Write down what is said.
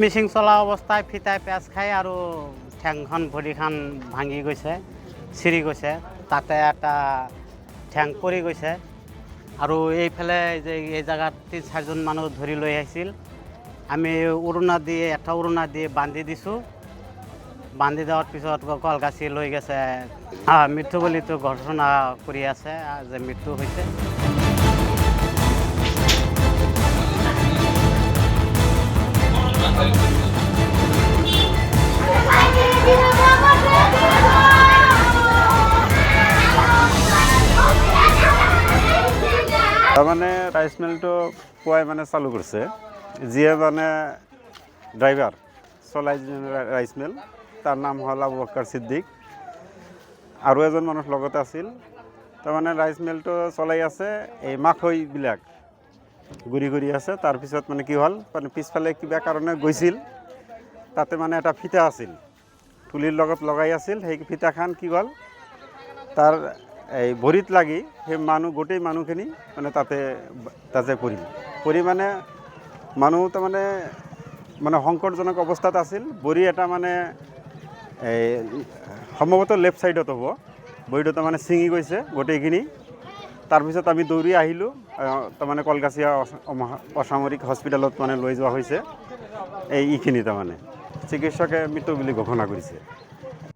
মিচিং চলা অৱস্থায় ফিতাই পেঁচ খাই আৰু ঠেংখন ভৰিখন ভাঙি গৈছে চিৰি গৈছে তাতে এটা ঠেং পৰি গৈছে আৰু এইফালে যে এই জেগাত 3-4জন মানুহ ধৰি লৈ আহিছিল আমি এটা উৰুণা দি বান্ধি দিছোঁ বান্ধি দেওয়াৰ পিছত কলগাছি লৈ গেছে মৃত্যু বলিতো ঘোষণা কৰি আছে যে মৃত্যু হৈছে মানে ৰাইস মিলটো পুৱাই মানে চালু কৰিছে যিয়ে মানে ড্ৰাইভাৰ চলাই ৰাইস মিল তাৰ নাম হ'ল আবু বক্কৰ সিদ্দিক আৰু এজন মানুহ লগতে আছিল তাৰমানে ৰাইস মিলটো চলাই আছে এই মাখৈবিলাক গুৰি আছে তাৰপিছত মানে কি হ'ল মানে পিছফালে কিবা কাৰণে গৈছিল তাতে মানে এটা ফিতা আছিল তুলিৰ লগত লগাই আছিল সেই ফিতাখান কি হ'ল তাৰ এই ভৰিত লাগি সেই গোটেই মানুহখিনি মানে তাতে পৰি মানে মানুহ তাৰমানে মানে সংকটজনক অৱস্থাত আছিল ভৰি এটা মানে এই সম্ভৱতঃ লেফ্ট ছাইডত হ'ব ভৰিটো তাৰমানে ছিঙি গৈছে গোটেইখিনি তাৰপিছত আমি দৌৰি আহিলোঁ তাৰমানে কলগাছিয়া অসামৰিক হস্পিটেলত মানে লৈ যোৱা হৈছে এইখিনি তাৰমানে চিকিৎসকে মৃত্যু বুলি ঘোষণা কৰিছে